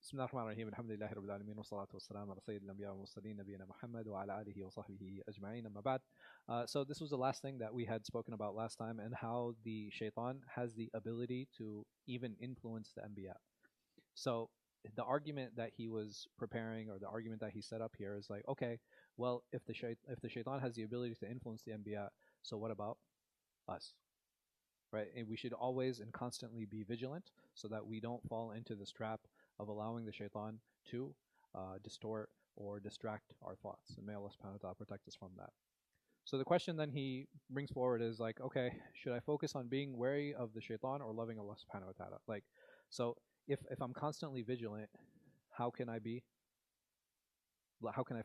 بسم الله الرحمن الرحيم الحمد لله رب العالمين والصلاة والسلام على سيد الأنبياء والمرسلين نبينا محمد وعلى آله وصحبه أجمعين أما بعد. So this was the last thing that we had spoken about last time, and how the shaitan has the ability to even influence the Anbiya. So the argument that he was preparing, or the argument that he set up here, is like, okay, well, if the shaitan has the ability to influence the Anbiya, so what about us? Right? And we should always and constantly be vigilant so that we don't fall into this trap of allowing the shaitan to distort or distract our thoughts. And may Allah subhanahu wa ta'ala protect us from that. So the question then he brings forward is like, okay, should I focus on being wary of the shaitan or loving Allah subhanahu wa ta'ala? Like, so if I'm constantly vigilant, how can I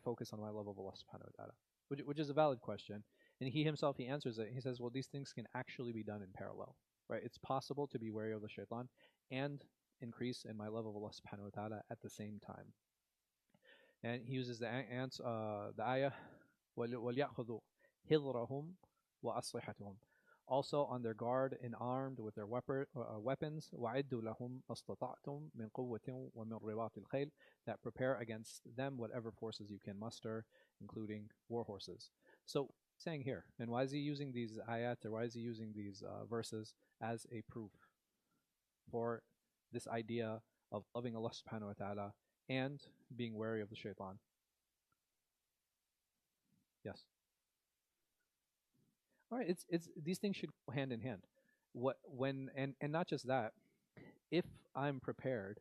focus on my love of Allah subhanahu wa ta'ala? Which is a valid question. And he himself, he answers it. He says, well, these things can actually be done in parallel, right? It's possible to be wary of the shaitan and increase in my love of Allah subhanahu wa ta'ala at the same time. And he uses the ayah, وَلْيَأْخُذُوا حِذْرَهُمْ وَأَصْلِحَتُهُم. Also on their guard and armed with their weapons, وَعِدُّوا لَهُمْ أَسْتَطَعْتُم مِّن قُوَّةٍ وَمِن رِّبَاطِ الْخَيْلِ, that prepare against them whatever forces you can muster, including war horses. So saying here, and why is he using these ayat, or why is he using these verses as a proof for this idea of loving Allah subhanahu wa ta'ala and being wary of the shaitan? Yes. All right, it's these things should go hand in hand. And not just that, if I'm prepared,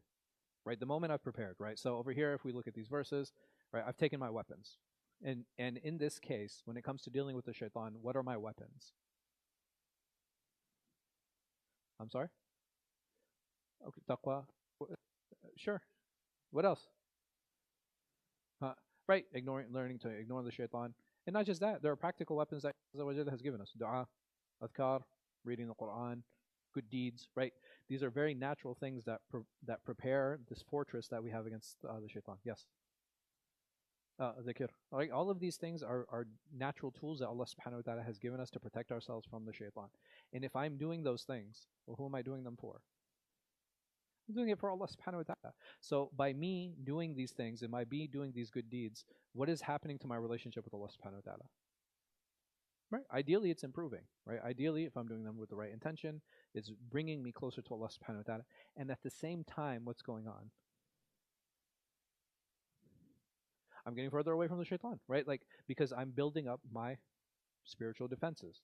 right, the moment I've prepared, right, so over here, if we look at these verses, right, I've taken my weapons. And in this case, when it comes to dealing with the shaitan, what are my weapons? I'm sorry? Okay, taqwa. Sure. What else? Right, learning to ignore the shaitan. And not just that, there are practical weapons that Allah has given us. Dua, adhkar, reading the Quran, good deeds, right? These are very natural things that prepare this fortress that we have against the shaitan. Yes? Dhikr. Right? All of these things are natural tools that Allah subhanahu wa ta'ala has given us to protect ourselves from the shaitan. And if I'm doing those things, well, who am I doing them for? I'm doing it for Allah subhanahu wa ta'ala. So by me doing these things and by me doing these good deeds, what is happening to my relationship with Allah subhanahu wa ta'ala? Right? Ideally, it's improving. Right? Ideally, if I'm doing them with the right intention, it's bringing me closer to Allah subhanahu wa ta'ala. And at the same time, what's going on? I'm getting further away from the shaitan, right? Like, because I'm building up my spiritual defenses.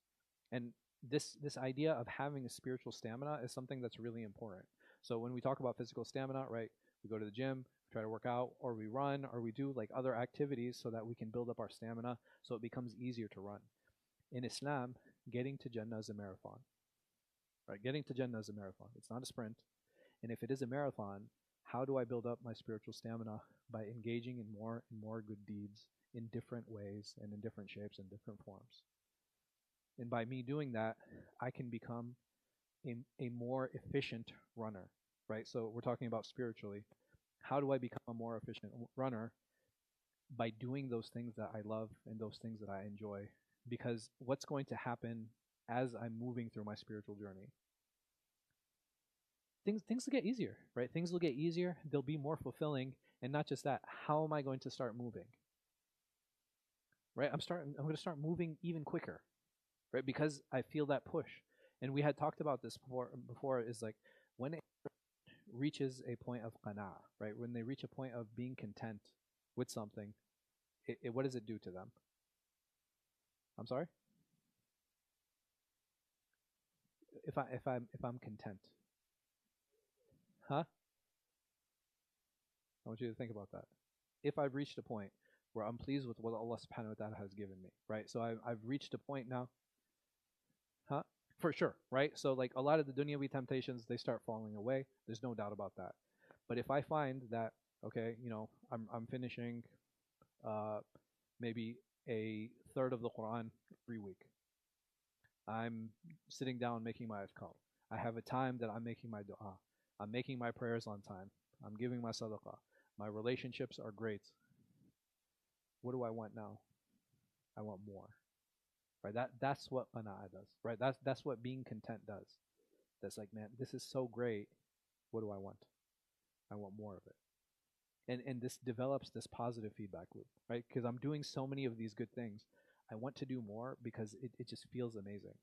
And this idea of having a spiritual stamina is something that's really important. So when we talk about physical stamina, right, we go to the gym, we try to work out, or we run, or we do like other activities so that we can build up our stamina so it becomes easier to run. In Islam, getting to Jannah is a marathon. Right? Getting to Jannah is a marathon. It's not a sprint. And if it is a marathon, how do I build up my spiritual stamina? By engaging in more and more good deeds in different ways and in different shapes and different forms. And by me doing that, I can become a more efficient runner, right? So we're talking about spiritually. How do I become a more efficient runner? By doing those things that I love and those things that I enjoy. Because what's going to happen as I'm moving through my spiritual journey? Things will get easier, right? Things will get easier. They'll be more fulfilling. And not just that, how am I going to start moving? Right? I'm going to start moving even quicker, right? Because I feel that push. And we had talked about this before is like when it reaches a point of qana'ah, right? When they reach a point of being content with something, what does it do to them? I'm sorry? If I'm content. Huh? I want you to think about that. If I've reached a point where I'm pleased with what Allah subhanahu wa ta'ala has given me, right? So I've reached a point now. Huh? For sure, right? So like a lot of the dunyawi temptations, they start falling away. There's no doubt about that. But if I find that, okay, you know, I'm finishing maybe a third of the Quran every week. I'm sitting down making my adhkar. I have a time that I'm making my dua. I'm making my prayers on time. I'm giving my sadaqah. My relationships are great. What do I want now? I want more. Right? That's what qana'ah does. Right? That's what being content does. That's like, man, this is so great. What do I want? I want more of it. And this develops this positive feedback loop, right? Because I'm doing so many of these good things, I want to do more because it just feels amazing.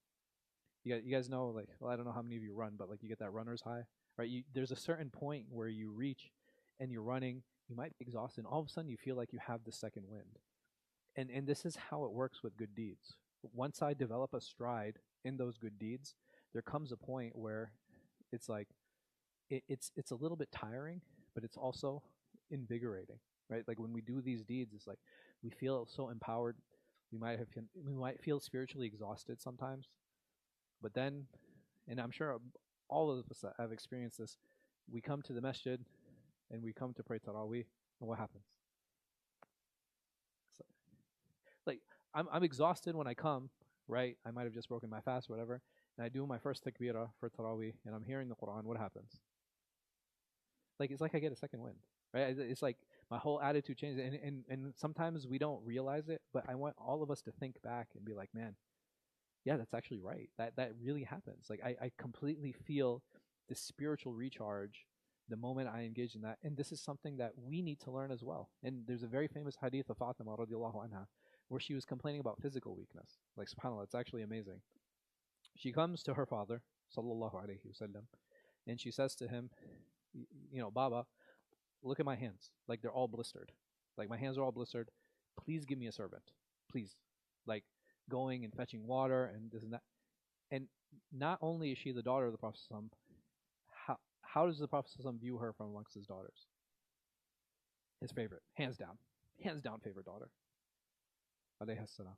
You guys know, like, well, I don't know how many of you run, but like you get that runner's high, right? There's a certain point where you reach and you're running, you might be exhausted, and all of a sudden you feel like you have the second wind. And this is how it works with good deeds. Once I develop a stride in those good deeds, there comes a point where it's like it's a little bit tiring, but it's also invigorating, right? Like when we do these deeds, it's like we feel so empowered. We might feel spiritually exhausted sometimes, but then, and I'm sure all of us that have experienced this, we come to the masjid and we come to pray tarawih, and what happens? So, like I'm exhausted when I come, right? I might have just broken my fast, or whatever, and I do my first takbirah for tarawih, and I'm hearing the Quran. What happens? Like it's like I get a second wind, right? It's like my whole attitude changes, and sometimes we don't realize it, but I want all of us to think back and be like, man, yeah, that's actually right. That really happens. Like I completely feel this spiritual recharge the moment I engage in that. And this is something that we need to learn as well. And there's a very famous hadith of Fatima radiallahu anha where she was complaining about physical weakness. Like subhanAllah, it's actually amazing. She comes to her father, sallallahu alayhi wasallam, and she says to him, you know, Baba, look at my hands. Like they're all blistered. Like my hands are all blistered. Please give me a servant. Please. Like going and fetching water and this and that. And not only is she the daughter of the Prophet, how does the Prophet view her from amongst his daughters? His favorite, hands down favorite daughter. Alayhi salam.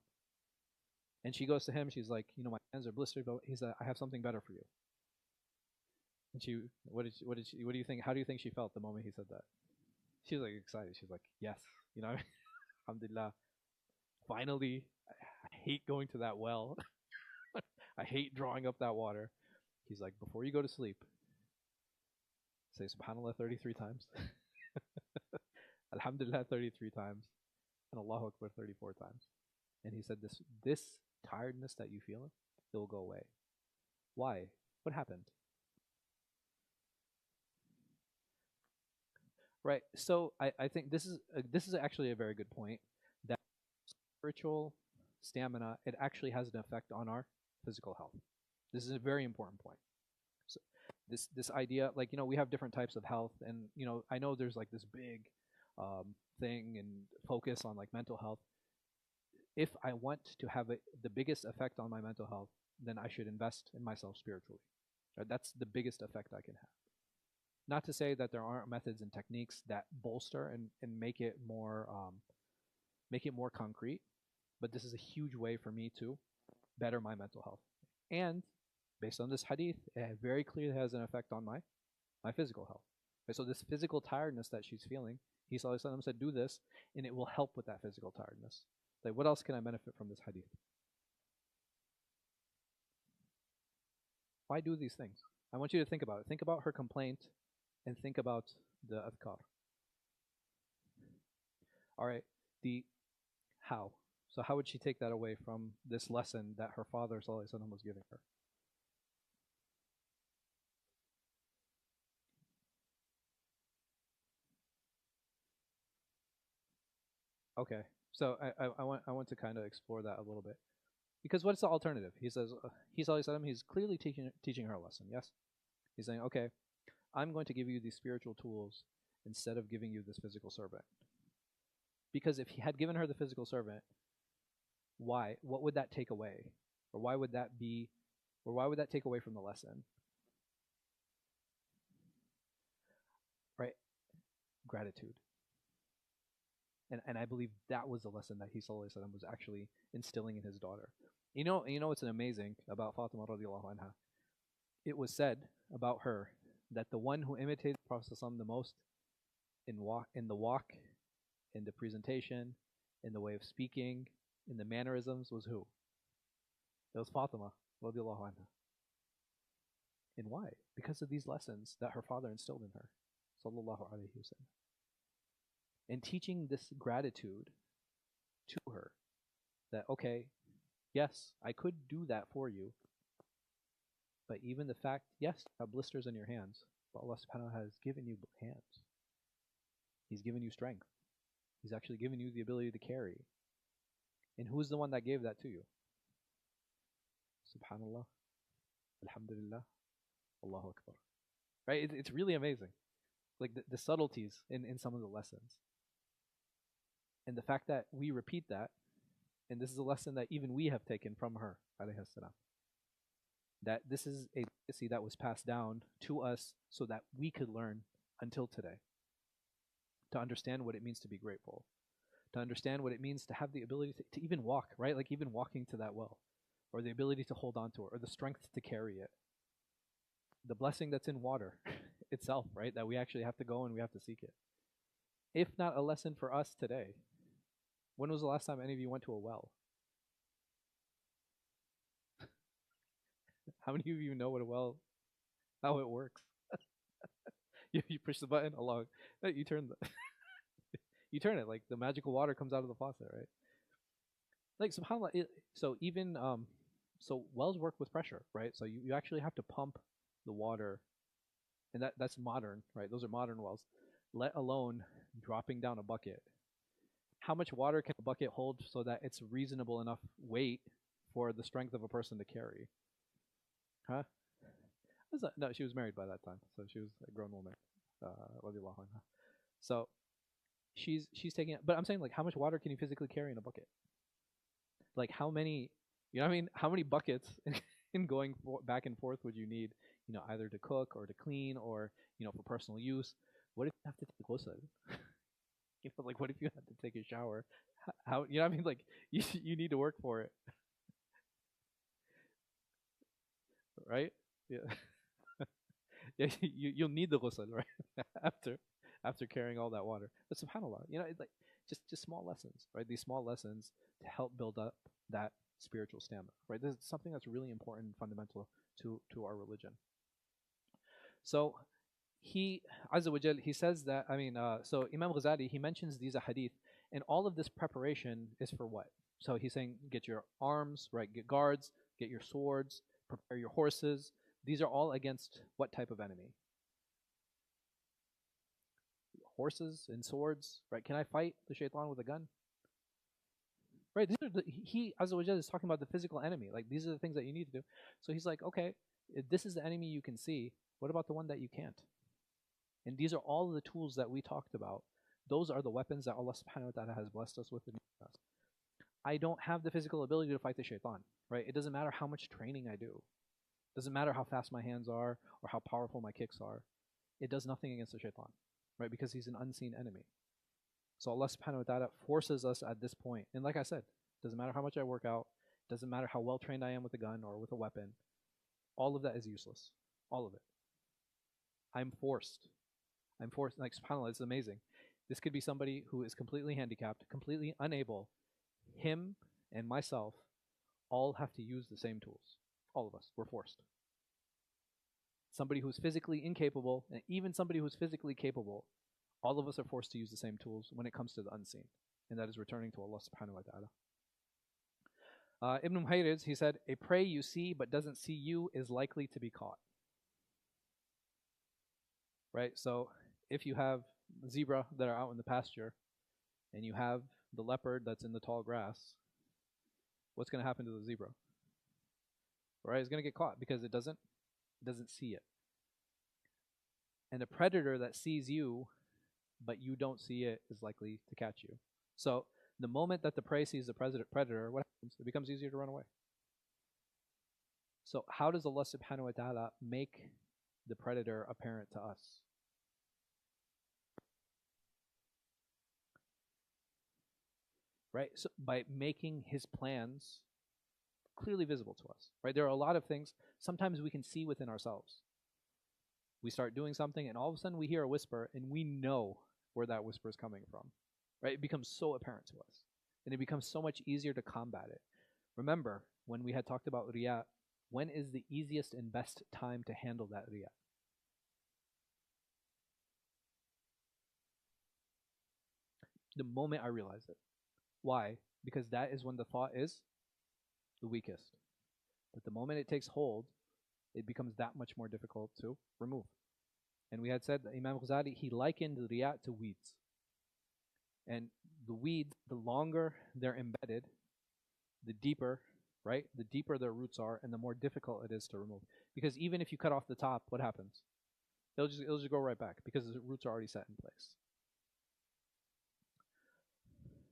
And she goes to him, she's like, you know, my hands are blistered, but he said, I have something better for you. And she, what do you think? How do you think she felt the moment he said that? She was like excited. She's like, yes, you know, alhamdulillah. Finally, I hate going to that well. I hate drawing up that water. He's like, before you go to sleep, say subhanallah 33 times, alhamdulillah 33 times, and Allahu Akbar 34 times. And he said, this tiredness that you feel, it will go away. Why? What happened? Right. So I think this is actually a very good point. That spiritual stamina, it actually has an effect on our physical health. This is a very important point. So this idea, like, you know, we have different types of health, and you know, I know there's like this big thing and focus on like mental health. If I want to have the biggest effect on my mental health, then I should invest in myself spiritually. That's the biggest effect I can have. Not to say that there aren't methods and techniques that bolster and make it more concrete, but this is a huge way for me to better my mental health. And based on this hadith, it very clearly has an effect on my physical health. Right, so this physical tiredness that she's feeling, he said, do this, and it will help with that physical tiredness. Like, what else can I benefit from this hadith? Why do these things? I want you to think about it. Think about her complaint and think about the adhkar. All right, the how. So how would she take that away from this lesson that her father sallallahu alaihi wasallam was giving her? Okay, so I want to kind of explore that a little bit, because what's the alternative? He says he's clearly teaching her a lesson. Yes, he's saying, okay, I'm going to give you these spiritual tools instead of giving you this physical servant. Because if he had given her the physical servant, why? What would that take away? Or why would that take away from the lesson? Right? Gratitude. And I believe that was the lesson that he sallallahu alaihi wasallam was actually instilling in his daughter. You know what's amazing about Fatima radiallahu anha? It was said about her that the one who imitated the Prophet the most in the walk, in the presentation, in the way of speaking, in the mannerisms was who? It was Fatima radiallahu anha. And why? Because of these lessons that her father instilled in her, sallallahu alaihi wasallam. And teaching this gratitude to her, that, okay, yes, I could do that for you, but even the fact, yes, you have blisters on your hands, but Allah subhanahu wa ta'ala has given you hands. He's given you strength. He's actually given you the ability to carry. And who's the one that gave that to you? Subhanallah, Alhamdulillah, Allahu Akbar. Right? It's really amazing. Like the subtleties in some of the lessons. And the fact that we repeat that, and this is a lesson that even we have taken from her, alayhi salam, that this is a legacy that was passed down to us so that we could learn until today. To understand what it means to be grateful. To understand what it means to have the ability to even walk, right? Like even walking to that well. Or the ability to hold on to it, or the strength to carry it. The blessing that's in water itself, right? That we actually have to go and we have to seek it. If not a lesson for us today, when was the last time any of you went to a well? How many of you know what a well, how it works? You push the button along, you turn the, you turn it, like the magical water comes out of the faucet, right? Like subhanAllah, so even, so wells work with pressure, right? So you actually have to pump the water, and that's modern, right? Those are modern wells, let alone dropping down a bucket. How much water can a bucket hold so that it's reasonable enough weight for the strength of a person to carry? Huh? No, she was married by that time, so she was a grown woman. So she's taking it, but I'm saying, like, how much water can you physically carry in a bucket? Like how many, you know what I mean? How many buckets in going back and forth would you need, either to cook or to clean or, for personal use? What if you have to take ghusl? Like, what if you have to take a shower? How, you know what I mean? Like, you need to work for it. Right? Yeah. Yeah, you'll need the ghusl, right? after carrying all that water. But subhanAllah, it's like just small lessons, right? These small lessons to help build up that spiritual stamina, right? This is something that's really important and fundamental to our religion. So he, Azza wa Jal, he says that, so Imam Ghazāli, he mentions these hadith, and all of this preparation is for what? So he's saying, get your arms, right? Get guards, get your swords, prepare your horses. These are all against what type of enemy? Horses and swords, right? Can I fight the shaitan with a gun? Right? These are he, Azza wa Jal, is talking about the physical enemy. Like, these are the things that you need to do. So he's like, okay, if this is the enemy you can see, what about the one that you can't? And these are all the tools that we talked about. Those are the weapons that Allah subhanahu wa ta'ala has blessed us with. I don't have the physical ability to fight the shaitan, right? It doesn't matter how much training I do. It doesn't matter how fast my hands are or how powerful my kicks are. It does nothing against the shaitan, right? Because he's an unseen enemy. So Allah subhanahu wa ta'ala forces us at this point. And like I said, it doesn't matter how much I work out. It doesn't matter how well trained I am with a gun or with a weapon. All of that is useless. All of it. I'm forced. Like, subhanAllah, it's amazing. This could be somebody who is completely handicapped, completely unable. Him and myself all have to use the same tools. All of us. We're forced. Somebody who's physically incapable, and even somebody who's physically capable, all of us are forced to use the same tools when it comes to the unseen. And that is returning to Allah subhanahu wa ta'ala. Ibn Muhayriz, he said, a prey you see but doesn't see you is likely to be caught. Right? So if you have zebra that are out in the pasture and you have the leopard that's in the tall grass, what's going to happen to the zebra? Right? It's going to get caught because it doesn't see it. And a predator that sees you but you don't see it is likely to catch you. So the moment that the prey sees the predator, what happens? It becomes easier to run away. So how does Allah subhanahu wa ta'ala make the predator apparent to us? Right? So by making his plans clearly visible to us. Right? There are a lot of things sometimes we can see within ourselves. We start doing something and all of a sudden we hear a whisper and we know where that whisper is coming from. Right? It becomes so apparent to us. And it becomes so much easier to combat it. Remember, when we had talked about riya, when is the easiest and best time to handle that riya? The moment I realize it. Why? Because that is when the thought is the weakest. But the moment it takes hold, it becomes that much more difficult to remove. And we had said that Imam Ghazāli, he likened the riya to weeds. And the weeds, the longer they're embedded, the deeper, right? The deeper their roots are, and the more difficult it is to remove. Because even if you cut off the top, what happens? It'll just grow right back because the roots are already set in place.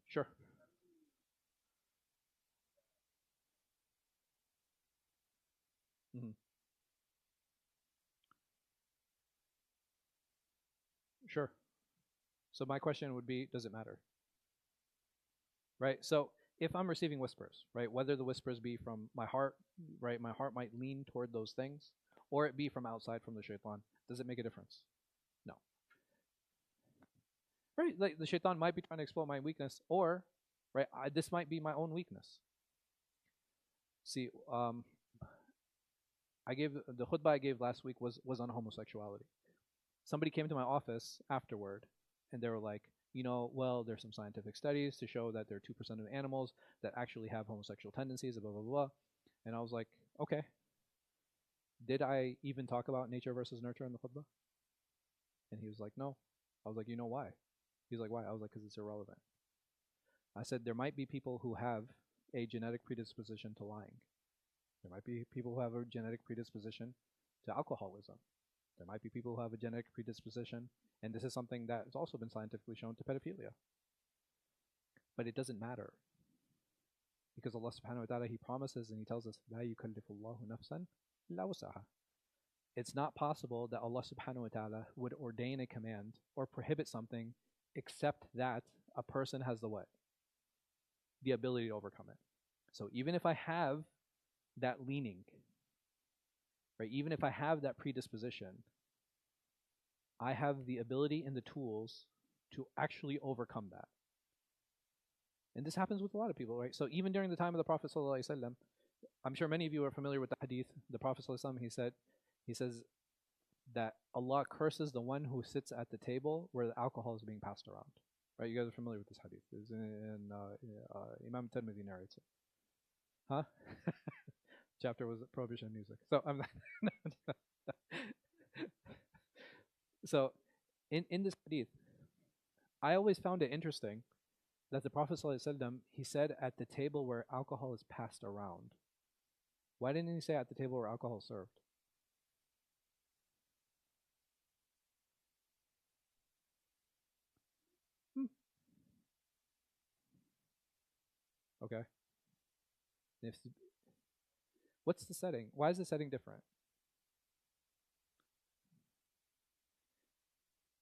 Sure. hmm Sure. So my question would be, does it matter? Right? So if I'm receiving whispers, right, whether the whispers be from my heart, right, my heart might lean toward those things, or it be from outside from the shaitan, does it make a difference? No. Right? Like the shaitan might be trying to exploit my weakness, or right, this might be my own weakness. See, I gave the khutbah I gave last week was on homosexuality. Somebody came to my office afterward, and they were like, well, there's some scientific studies to show that there are 2% of animals that actually have homosexual tendencies, blah blah blah. And I was like, okay. Did I even talk about nature versus nurture in the khutbah? And he was like, no. I was like, you know why? He's like, why? I was like, because it's irrelevant. I said there might be people who have a genetic predisposition to lying. There might be people who have a genetic predisposition to alcoholism. There might be people who have a genetic predisposition, and this is something that has also been scientifically shown, to pedophilia. But it doesn't matter. Because Allah subhanahu wa ta'ala, He promises and He tells us, لَا يُكَلِّفُ اللَّهُ نَفْسًا إِلَّا وُسْعَهَا. It's not possible that Allah subhanahu wa ta'ala would ordain a command or prohibit something except that a person has the what? The ability to overcome it. So even if I have that leaning, right, even if I have that predisposition, I have the ability and the tools to actually overcome that. And this happens with a lot of people, right? So even during the time of the Prophet ﷺ, I'm sure many of you are familiar with the hadith. The Prophet ﷺ, he says that Allah curses the one who sits at the table where the alcohol is being passed around. Right? You guys are familiar with this hadith. It's in Imam Tirmidhi narrates it. Huh? Chapter was prohibition of music. So I'm not so in this hadith, I always found it interesting that the Prophet ﷺ, he said at the table where alcohol is passed around. Why didn't he say at the table where alcohol is served? Hmm. Okay. If, what's the setting? Why is the setting different?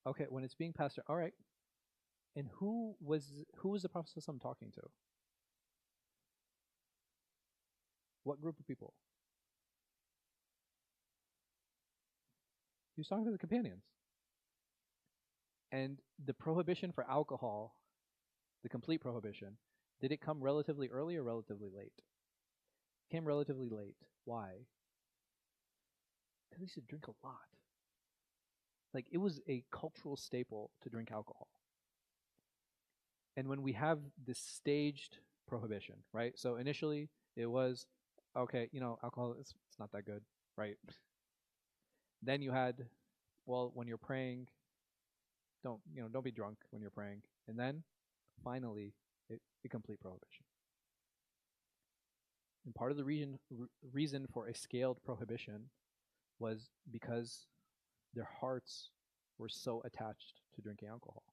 Okay, when it's being passed around. All right. And who was the Prophet ﷺ talking to? What group of people? He was talking to the companions. And the prohibition for alcohol, the complete prohibition, did it come relatively early or relatively late? It came relatively late. Why? Because they used to drink a lot. Like, it was a cultural staple to drink alcohol. And when we have this staged prohibition, right? So initially it was, okay, alcohol, it's not that good, right? Then you had, well, when you're praying, don't be drunk when you're praying. And then finally, a complete prohibition. And part of the reason for a scaled prohibition was because their hearts were so attached to drinking alcohol.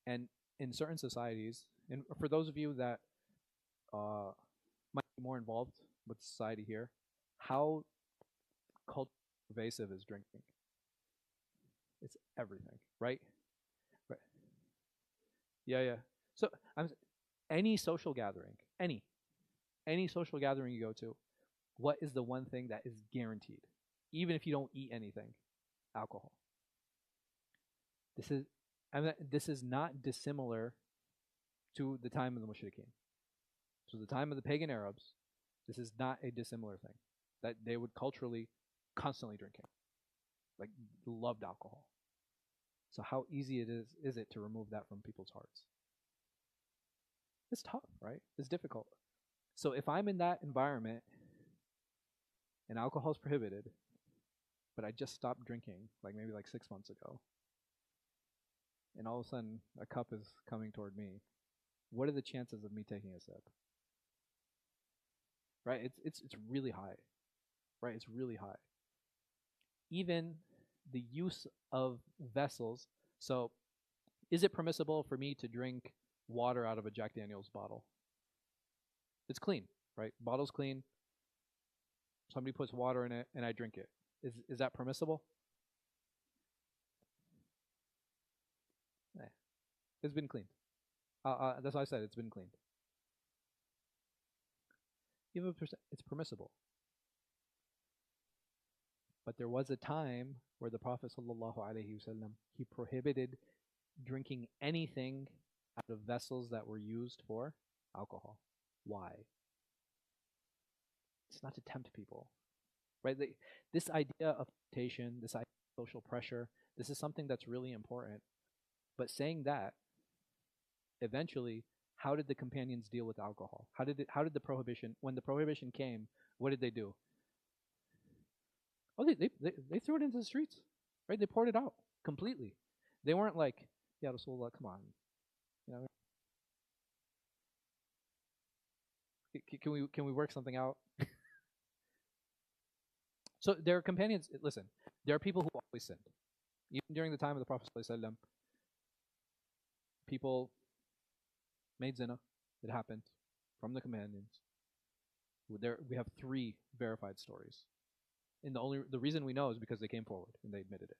And in certain societies, and for those of you that might be more involved with society here, how culturally pervasive is drinking? It's everything, right? Right. Yeah, yeah. So any social gathering, any social gathering you go to, what is the one thing that is guaranteed, even if you don't eat anything? Alcohol. This is not dissimilar to the time of the mushrikeen. So the time of the pagan Arabs, this is not a dissimilar thing. That they would culturally constantly drinking. Like, loved alcohol. So how easy is it to remove that from people's hearts? It's tough, right? It's difficult. So if I'm in that environment and alcohol is prohibited, but I just stopped drinking, like maybe like 6 months ago, and all of a sudden a cup is coming toward me, what are the chances of me taking a sip? Right? It's really high. Right? It's really high. Even the use of vessels. So, is it permissible for me to drink water out of a Jack Daniel's bottle? It's clean, right? Bottle's clean. Somebody puts water in it and I drink it. Is that permissible? Eh, it's been cleaned. That's why I said it's been cleaned. It's permissible. But there was a time where the Prophet ﷺ, he prohibited drinking anything out of vessels that were used for alcohol. Why? It's not to tempt people, right? This idea of temptation, this idea of social pressure, this is something that's really important. But saying that, eventually, how did the companions deal with alcohol? How did the prohibition, when the prohibition came, what did they do? Oh, they threw it into the streets, right? They poured it out completely. They weren't like, yeah, Rasulullah, come on, you know, can we work something out? So there are companions. Listen, there are people who always sinned, even during the time of the Prophet ﷺ. People made zina. It happened from the companions. We have 3 verified stories, and the reason we know is because they came forward and they admitted it.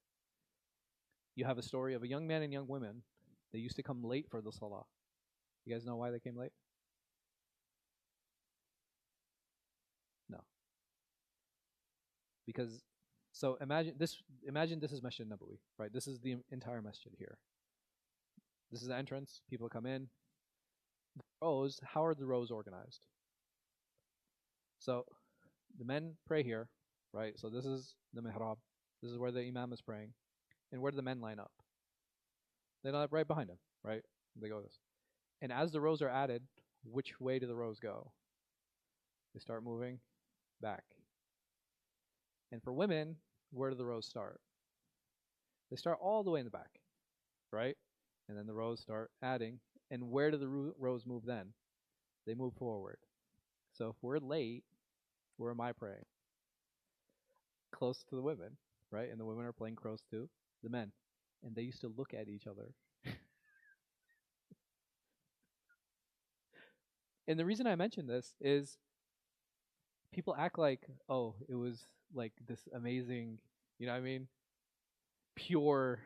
You have a story of a young man and young women. They used to come late for the salah. You guys know why they came late? No. Because, so imagine this is Masjid Nabawi, right? This is the entire masjid here. This is the entrance. People come in. The rows, how are the rows organized? So the men pray here, right? So this is the mihrab. This is where the Imam is praying. And where do the men line up? They line up right behind him, right? They go this. And as the rows are added, which way do the rows go? They start moving back. And for women, where do the rows start? They start all the way in the back, right? And then the rows start adding. And where do the rows move then? They move forward. So if we're late, where am I praying? Close to the women, right? And the women are playing close to the men. And they used to look at each other. And the reason I mention this is people act like, oh, it was like this amazing, you know what I mean? Pure,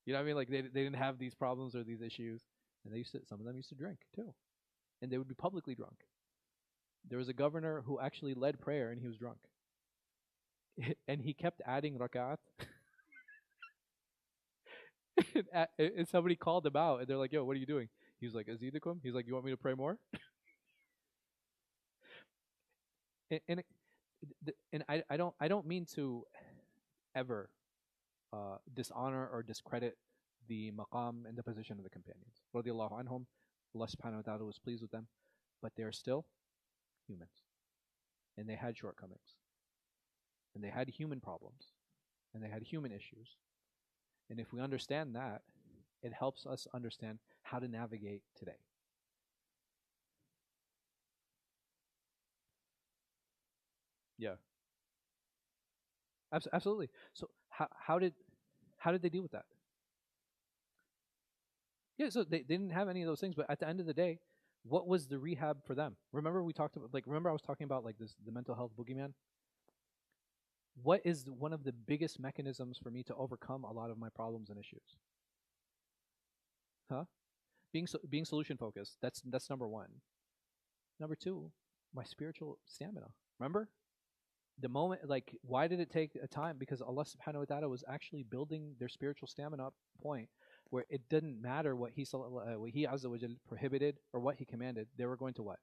you know what I mean? Like they didn't have these problems or these issues. And some of them used to drink too. And they would be publicly drunk. There was a governor who actually led prayer and he was drunk. And he kept adding rak'at. And somebody called him out and they're like, yo, what are you doing? He was like, Azidukum? He's like, you want me to pray more? And I don't mean to ever dishonor or discredit the maqam and the position of the companions. Radiallahu anhum, Allah subhanahu wa ta'ala was pleased with them, but they are still humans. And they had shortcomings. And they had human problems. And they had human issues. And if we understand that, it helps us understand how to navigate today. Yeah. Absolutely. So how did they deal with that? Yeah, so they didn't have any of those things, but at the end of the day, what was the rehab for them? Remember we talked about, remember I was talking about like the mental health boogeyman? What is one of the biggest mechanisms for me to overcome a lot of my problems and issues? Huh? Being solution focused. That's number 1. Number 2, my spiritual stamina. Remember? The moment, like, why did it take a time? Because Allah subhanahu wa ta'ala was actually building their spiritual stamina up to a point where it didn't matter what He Azza wa Jal prohibited or what He commanded. They were going to what?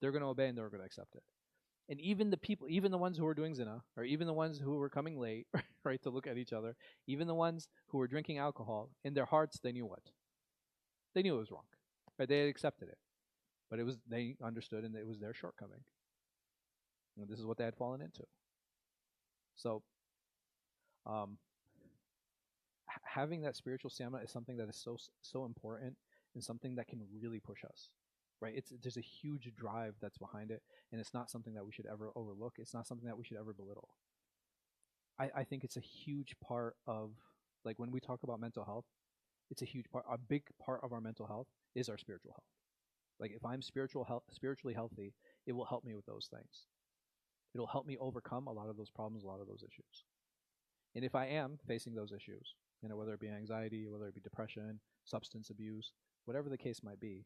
They're going to obey and they were going to accept it. And even the people, even the ones who were doing zina, or even the ones who were coming late, right, to look at each other, even the ones who were drinking alcohol, in their hearts, they knew what? They knew it was wrong. Right? They had accepted it. But they understood and it was their shortcoming. And this is what they had fallen into. So, having that spiritual stamina is something that is so important and something that can really push us, right? There's a huge drive that's behind it, and it's not something that we should ever overlook. It's not something that we should ever belittle. I think it's a huge part of, like, when we talk about mental health, it's a huge part. A big part of our mental health is our spiritual health. Like, if I'm spiritually healthy, it will help me with those things. It'll help me overcome a lot of those problems, a lot of those issues. And if I am facing those issues, whether it be anxiety, whether it be depression, substance abuse, whatever the case might be,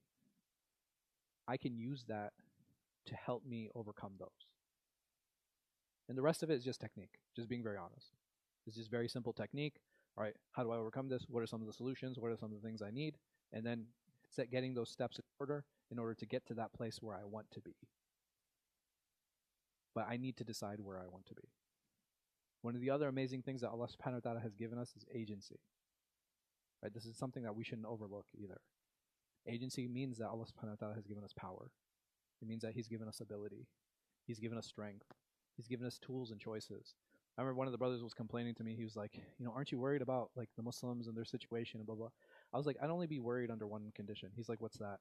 I can use that to help me overcome those. And the rest of it is just technique, just being very honest. It's just very simple technique. All right, how do I overcome this? What are some of the solutions? What are some of the things I need? And then getting those steps in order to get to that place where I want to be. But I need to decide where I want to be. One of the other amazing things that Allah subhanahu wa ta'ala has given us is agency. Right? This is something that we shouldn't overlook either. Agency means that Allah subhanahu wa ta'ala has given us power. It means that He's given us ability. He's given us strength. He's given us tools and choices. I remember one of the brothers was complaining to me. He was like, aren't you worried about, like, the Muslims and their situation and blah, blah. I was like, I'd only be worried under one condition. He's like, what's that?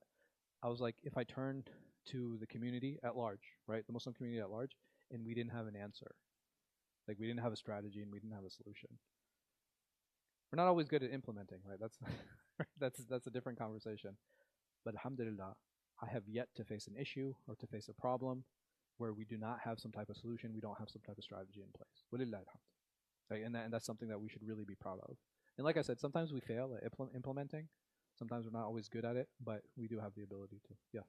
I was like, if I turned to the community at large, right, the Muslim community at large, and we didn't have an answer. Like, we didn't have a strategy and we didn't have a solution. We're not always good at implementing, right? That's a different conversation. But alhamdulillah, I have yet to face an issue or to face a problem where we do not have some type of solution, we don't have some type of strategy in place. Walillah alhamd. Right? And that's something that we should really be proud of. And like I said, sometimes we fail at implementing. Sometimes we're not always good at it, but we do have the ability to. Yeah.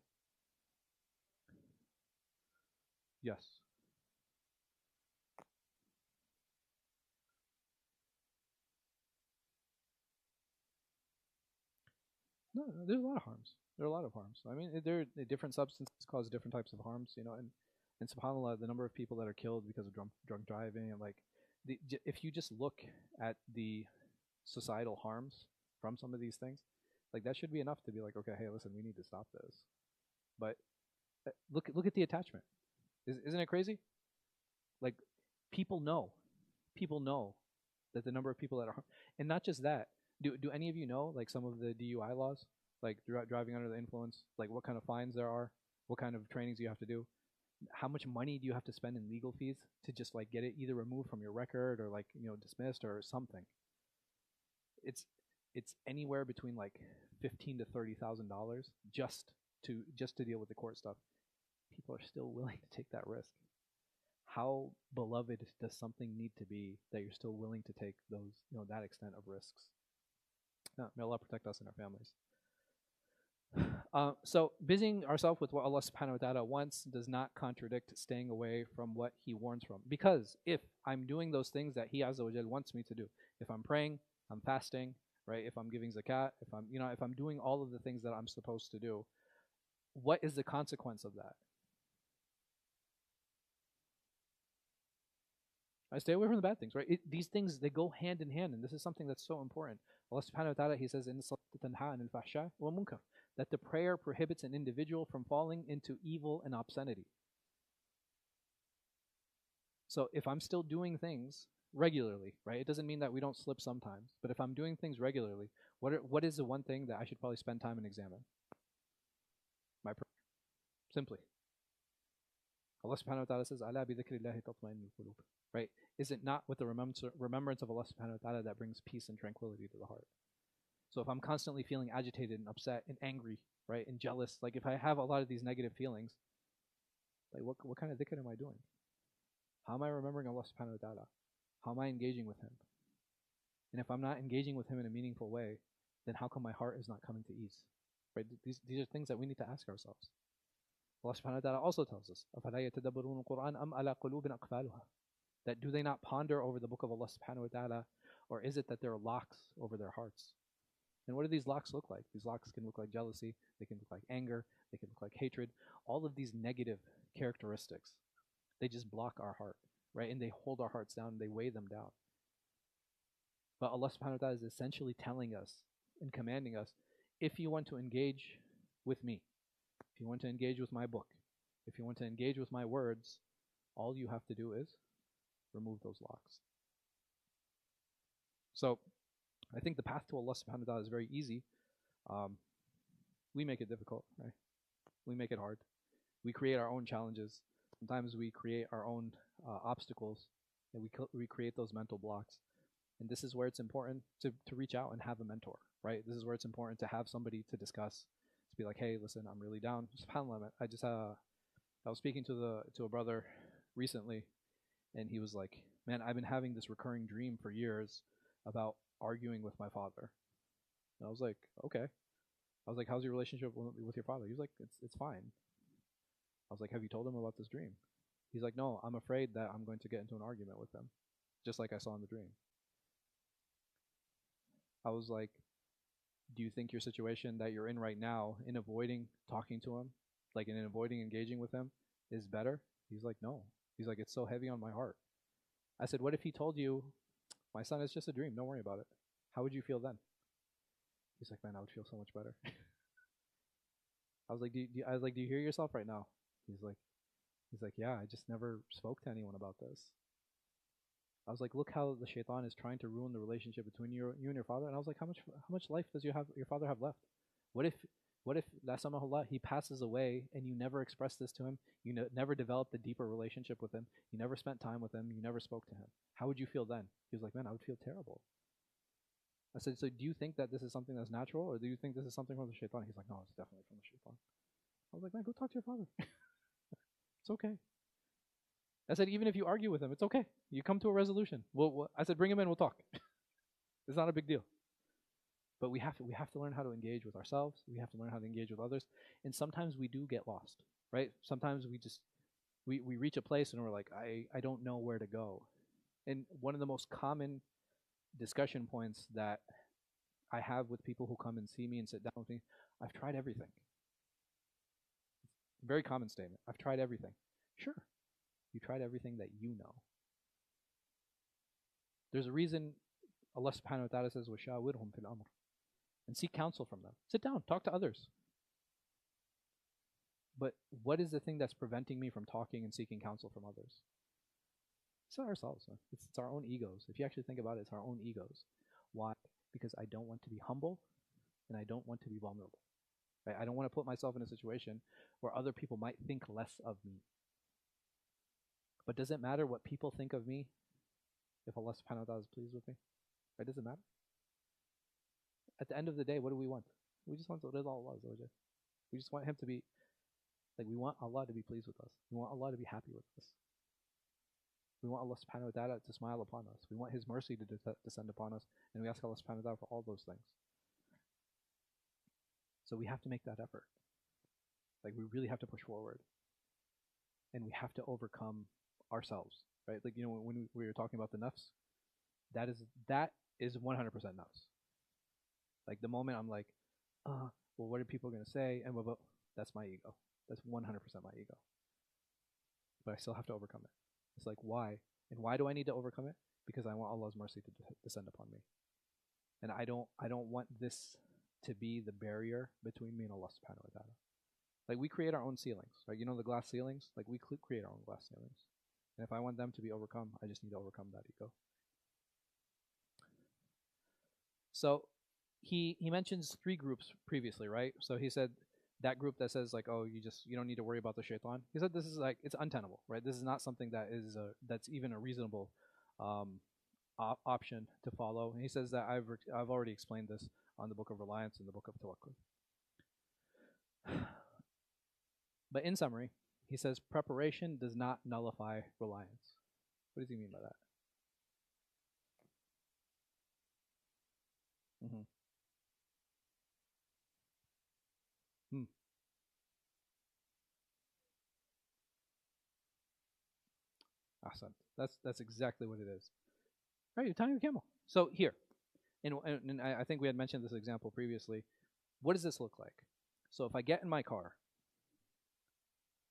Yes. No, there's a lot of harms. There are a lot of harms. I mean, different substances cause different types of harms, and subhanAllah, the number of people that are killed because of drunk driving, and, like, if you just look at the societal harms from some of these things, like, that should be enough to be like, okay, hey, listen, we need to stop this. But look at the attachment. Isn't it crazy? Like, people know that the number of people that are, and not just that. Do any of you know, like, some of the DUI laws, like driving under the influence, like what kind of fines there are, what kind of trainings you have to do, how much money do you have to spend in legal fees to just, like, get it either removed from your record or, like, dismissed or something? It's anywhere between, like, $15,000 to $30,000 just to deal with the court stuff. People are still willing to take that risk. How beloved does something need to be that you're still willing to take those, that extent of risks? May Allah protect us and our families. So busying ourselves with what Allah subhanahu wa ta'ala wants does not contradict staying away from what He warns from. Because if I'm doing those things that He Azza wa Jal wants me to do, if I'm praying, I'm fasting, right? If I'm giving zakat, if I'm doing all of the things that I'm supposed to do, what is the consequence of that? I stay away from the bad things, right? These things, they go hand in hand, and this is something that's so important. Allah subhanahu wa ta'ala, He says, that the prayer prohibits an individual from falling into evil and obscenity. So if I'm still doing things regularly, right, it doesn't mean that we don't slip sometimes, but if I'm doing things regularly, what is the one thing that I should probably spend time and examine? My prayer. Simply. Allah subhanahu wa ta'ala says, Ala bi dhikrillahi tatma'innul qulub. Right? Is it not with the remembrance of Allah subhanahu wa ta'ala that brings peace and tranquility to the heart? So if I'm constantly feeling agitated and upset and angry, right, and jealous, like, if I have a lot of these negative feelings, like, what kind of dhikr am I doing? How am I remembering Allah subhanahu wa ta'ala? How am I engaging with Him? And if I'm not engaging with Him in a meaningful way, then how come my heart is not coming to ease? Right? These are things that we need to ask ourselves. Allah subhanahu wa ta'ala also tells us, أَفَلَا يَتَدَبَّرُونَ الْقُرْآنَ أَمْ عَلَى قُلُوبٍ أَقْفَالُهَا, that do they not ponder over the book of Allah subhanahu wa ta'ala, or is it that there are locks over their hearts? And what do these locks look like? These locks can look like jealousy, they can look like anger, they can look like hatred, all of these negative characteristics. They just block our heart, right? And they hold our hearts down, they weigh them down. But Allah subhanahu wa ta'ala is essentially telling us and commanding us, if you want to engage with me, if you want to engage with my book, if you want to engage with my words, all you have to do is remove those locks. So I think the path to Allah subhanahu wa ta'ala is very easy. We make it difficult, right? We make it hard. We create our own challenges. Sometimes we create our own obstacles, and we create those mental blocks. And this is where it's important to reach out and have a mentor, right? This is where it's important to have somebody to discuss, to be like, hey, listen, I'm really down. SubhanAllah, I was speaking to a brother recently, and he was like, man, I've been having this recurring dream for years about arguing with my father. And I was like, okay. I was like, how's your relationship with your father? He was like, it's fine. I was like, have you told him about this dream? He's like, no, I'm afraid that I'm going to get into an argument with him, just like I saw in the dream. I was like, do you think your situation that you're in right now, in avoiding talking to him, like in avoiding engaging with him, is better? He's like, no. He's like, it's so heavy on my heart. I said, what if he told you, my son, it's just a dream, don't worry about it? How would you feel then? He's like, man, I would feel so much better. I was like, do you hear yourself right now? He's like, yeah, I just never spoke to anyone about this. I was like, look how the shaitan is trying to ruin the relationship between you and your father. And I was like, how much life does your father have left? What if la samahullah, he passes away and you never expressed this to him? You never developed a deeper relationship with him. You never spent time with him. You never spoke to him. How would you feel then? He was like, man, I would feel terrible. I said, so do you think that this is something that's natural, or do you think this is something from the shaitan? He's like, no, it's definitely from the shaitan. I was like, man, go talk to your father. It's okay. I said, even if you argue with him, it's okay. You come to a resolution. I said, bring him in, we'll talk. It's not a big deal. But we have to learn how to engage with ourselves. We have to learn how to engage with others. And sometimes we do get lost, right? Sometimes we reach a place and we're like, I don't know where to go. And one of the most common discussion points that I have with people who come and see me and sit down with me, I've tried everything. Very common statement. I've tried everything. Sure. You tried everything that you know. There's a reason Allah subhanahu wa ta'ala says, وَشَاوِرْهُمْ فِي الْأَمْرِ, and seek counsel from them. Sit down, talk to others. But what is the thing that's preventing me from talking and seeking counsel from others? It's ourselves. It's our own egos. If you actually think about it, it's our own egos. Why? Because I don't want to be humble and I don't want to be vulnerable. Right? I don't want to put myself in a situation where other people might think less of me. But does it matter what people think of me if Allah subhanahu wa ta'ala is pleased with me? Right? Does it matter? At the end of the day, what do we want? We just want Allah. We just want Him to be, we want Allah to be pleased with us. We want Allah to be happy with us. We want Allah subhanahu wa ta'ala to smile upon us. We want His mercy to descend upon us. And we ask Allah subhanahu wa ta'ala for all those things. So we have to make that effort. We really have to push forward. And we have to overcome ourselves, right? When we were talking about the nafs, that is 100% nafs. The moment I'm like, well, what are people going to say? And that's my ego. That's 100% my ego. But I still have to overcome it. It's like, why? And why do I need to overcome it? Because I want Allah's mercy to descend upon me. And I don't want this to be the barrier between me and Allah subhanahu wa ta'ala. We create our own ceilings, right? You know the glass ceilings? We create our own glass ceilings. And if I want them to be overcome, I just need to overcome that ego. So he mentions 3 groups previously, right? So he said that group that says you don't need to worry about the shaitan. He said this is it's untenable, right? This is not something that is that's even a reasonable option to follow. And he says that I've already explained this on the book of Reliance and the book of Tawakkul. But in summary, he says preparation does not nullify reliance. What does he mean by that? Ahsan. That's exactly what it is. Right, you're tying your camel. So here, and I think we had mentioned this example previously. What does this look like? So if I get in my car,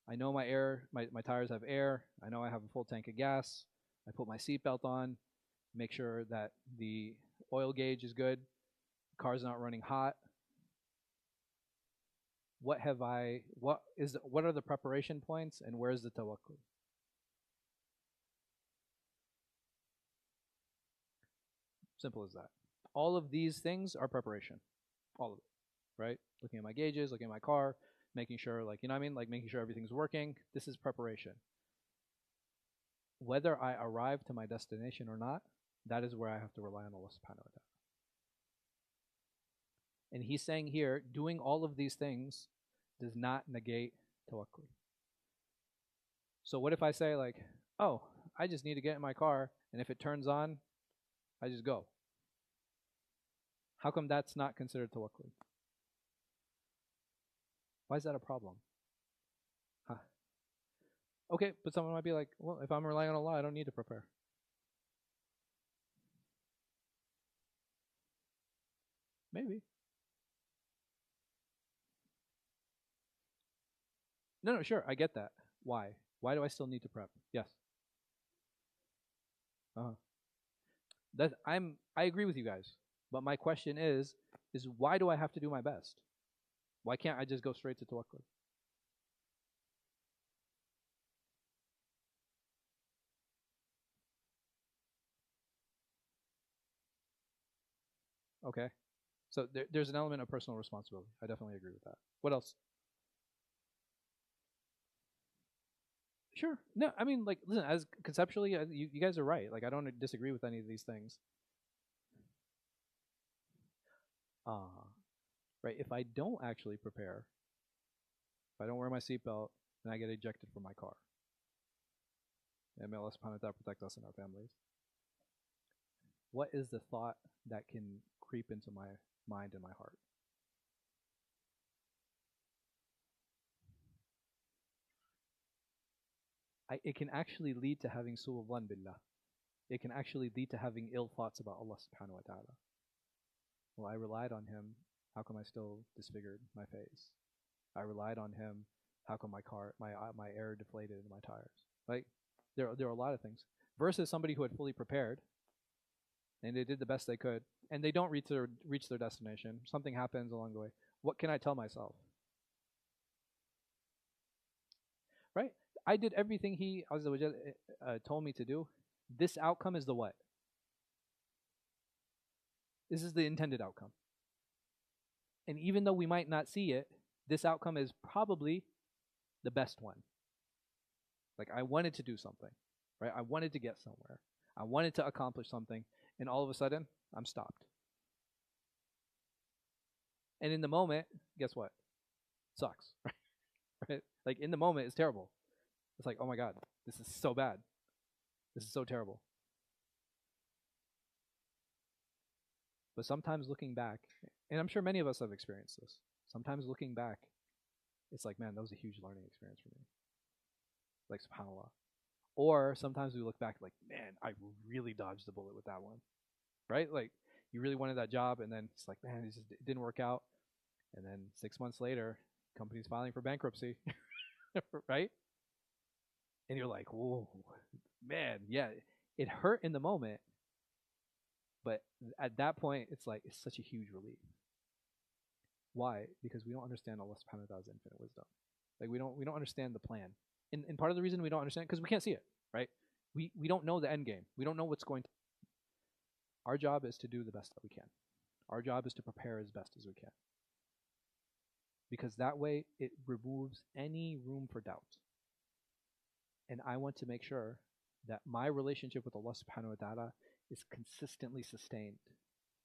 I know my tires have air. I know I have a full tank of gas. I put my seatbelt on, make sure that the oil gauge is good, the car's not running hot. What are the preparation points, and where's the tawakkul? Simple as that. all of these things are preparation. All of it, right? Looking at my gauges, looking at my car, making sure, like, you know what I mean? Like making sure everything's working. This is preparation. Whether I arrive to my destination or not, that is where I have to rely on Allah subhanahu wa ta'ala. And he's saying here, doing all of these things does not negate tawakkul. So what if I say like, oh, I just need to get in my car, and if it turns on, I just go. How come that's not considered tawakkul? Why is that a problem? Huh. Okay, but someone might be like, well, if I'm relying on Allah, I don't need to prepare. Maybe. No, sure, I get that. Why? Why do I still need to prep? Yes. Uh-huh. I agree with you guys. But my question is why do I have to do my best? Why can't I just go straight to tawakkul? Okay. So there's an element of personal responsibility. I definitely agree with that. What else? Sure. No, I mean, like, listen, as conceptually, you guys are right. Like, I don't disagree with any of these things. Right. If I don't actually prepare, if I don't wear my seatbelt, then I get ejected from my car. And may Allah subhanahu wa ta'ala protect us and our families. What is the thought that can creep into my mind and my heart? It can actually lead to having su'ul billah. It can actually lead to having ill thoughts about Allah subhanahu wa ta'ala. Well, I relied on him. How come I still disfigured my face? I relied on him. How come my air deflated in my tires? Like, there are a lot of things. Versus somebody who had fully prepared, and they did the best they could, and they don't reach their destination. Something happens along the way. What can I tell myself? Right? I did everything he told me to do. This outcome is the what? This is the intended outcome. And even though we might not see it, this outcome is probably the best one. Like, I wanted to do something, right? I wanted to get somewhere. I wanted to accomplish something, and all of a sudden, I'm stopped. And in the moment, guess what? It sucks, right? Like, in the moment, it's terrible. It's like, oh my God, this is so bad. This is so terrible. But sometimes looking back, and I'm sure many of us have experienced this, sometimes looking back, it's like, man, that was a huge learning experience for me. Like, subhanAllah. Or sometimes we look back like, man, I really dodged the bullet with that one, right? Like, you really wanted that job, and then it's like, man, it didn't work out. And then 6 months later, company's filing for bankruptcy, right? And you're like, whoa, man, yeah, it hurt in the moment, but at that point, it's like, it's such a huge relief. Why? Because we don't understand Allah subhanahu wa ta'ala's infinite wisdom. Like, we don't understand the plan. And part of the reason we don't understand, because we can't see it, right? We don't know the end game. We don't know what's going to. Our job is to do the best that we can. Our job is to prepare as best as we can. Because that way, it removes any room for doubt. And I want to make sure that my relationship with Allah subhanahu wa ta'ala is consistently sustained.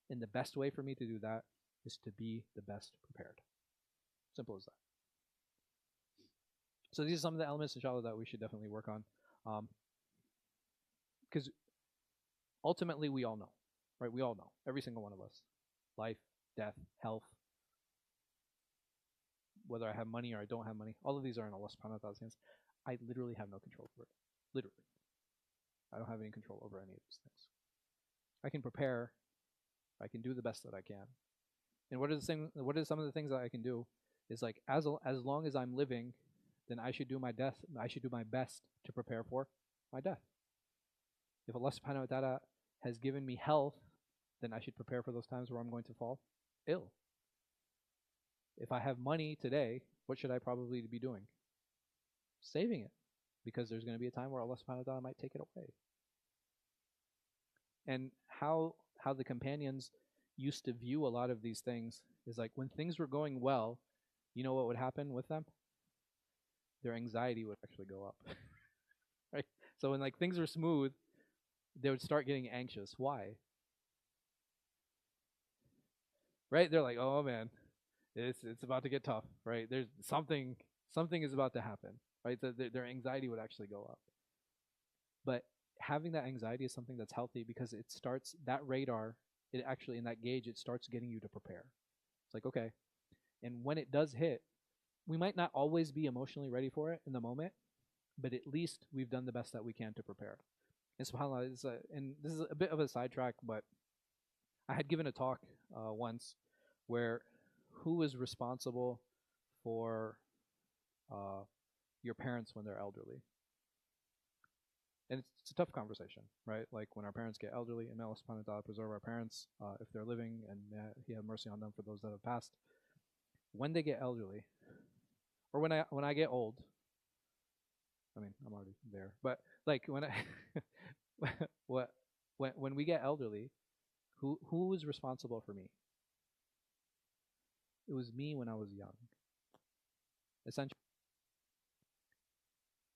And the best way for me to do that is to be the best prepared. Simple as that. So these are some of the elements, inshallah, that we should definitely work on. Because ultimately, we all know, right? We all know, every single one of us. Life, death, health, whether I have money or I don't have money, all of these are in Allah subhanahu wa ta'ala's hands. I literally have no control over it. Literally. I don't have any control over any of these things. I can prepare. I can do the best that I can. And what are some of the things that I can do is, like, as long as I'm living, then I should do my best to prepare for my death. If Allah subhanahu wa ta'ala has given me health, then I should prepare for those times where I'm going to fall ill. If I have money today, what should I probably be doing? Saving it. Because there's going to be a time where Allah subhanahu wa ta'ala might take it away. And how the companions used to view a lot of these things is like when things were going well, you know what would happen with them? Their anxiety would actually go up. Right? So when like things were smooth, they would start getting anxious. Why? Right? They're like, oh man, it's about to get tough, right? There's something is about to happen, right? So their anxiety would actually go up. But having that anxiety is something that's healthy because it starts that radar. It actually in that gauge, it starts getting you to prepare. It's like okay, and when it does hit, we might not always be emotionally ready for it in the moment, but at least we've done the best that we can to prepare. And subhanAllah, and this is a bit of a sidetrack, but I had given a talk once where who is responsible for uh, your parents when they're elderly? And it's a tough conversation, right? Like when our parents get elderly, and may Allah subhanahu wa ta'ala preserve our parents if they're living, and may He have mercy on them for those that have passed. When they get elderly, or when I get old, I mean I'm already there, but like when I what when we get elderly, who is responsible for me? It was me when I was young, essentially.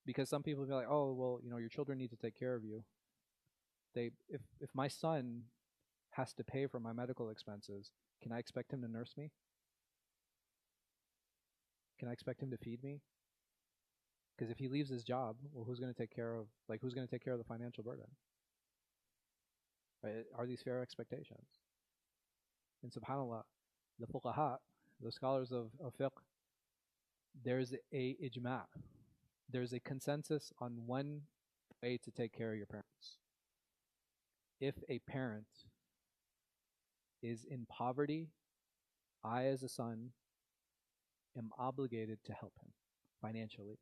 Because some people be like, oh well, you know, your children need to take care of you. If my son has to pay for my medical expenses, can I expect him to nurse me? Can I expect him to feed me? Because if he leaves his job, well, who's going to take care of the financial burden? Right? Are these fair expectations? And subhanallah, the fuqaha, the scholars of fiqh, there's a ijma', there's a consensus on one way to take care of your parents. If a parent is in poverty, I as a son am obligated to help him financially.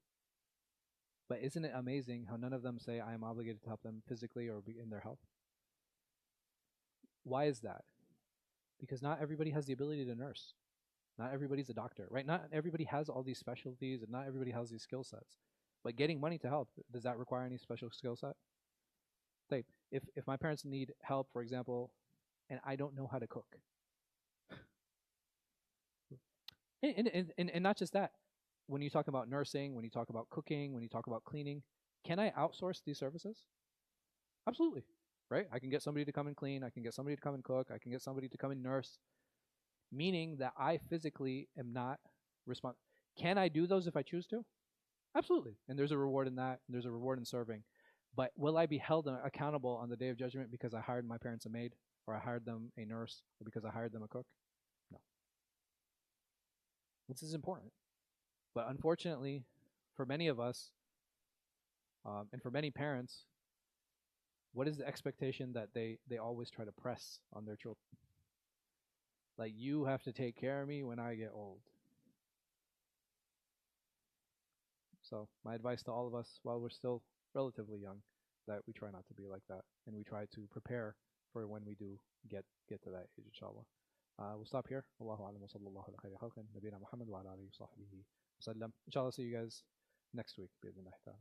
But isn't it amazing how none of them say I am obligated to help them physically or in their health? Why is that? Because not everybody has the ability to nurse. Not everybody's a doctor, right? Not everybody has all these specialties and not everybody has these skill sets. But getting money to help, does that require any special skill set? Like, if my parents need help, for example, and I don't know how to cook, and not just that, when you talk about nursing, when you talk about cooking, when you talk about cleaning, can I outsource these services? Absolutely, right? I can get somebody to come and clean, I can get somebody to come and cook, I can get somebody to come and nurse, meaning that I physically am not responsible. Can I do those if I choose to? Absolutely. And there's a reward in that, and there's a reward in serving. But will I be held accountable on the day of judgment because I hired my parents a maid, or I hired them a nurse, or because I hired them a cook? No. This is important. But unfortunately, for many of us, and for many parents, what is the expectation that they always try to press on their children? Like, you have to take care of me when I get old. So my advice to all of us, while we're still relatively young, that we try not to be like that, and we try to prepare for when we do get to that age, inshallah. We'll stop here. Wallahu a'lam wa sallallahu ala khayri khalqin nabiyina Muhammad wa ala alihi wa sahbihi wa sallam. Inshallah, see you guys next week. Bi-idhnillahi ta'ala.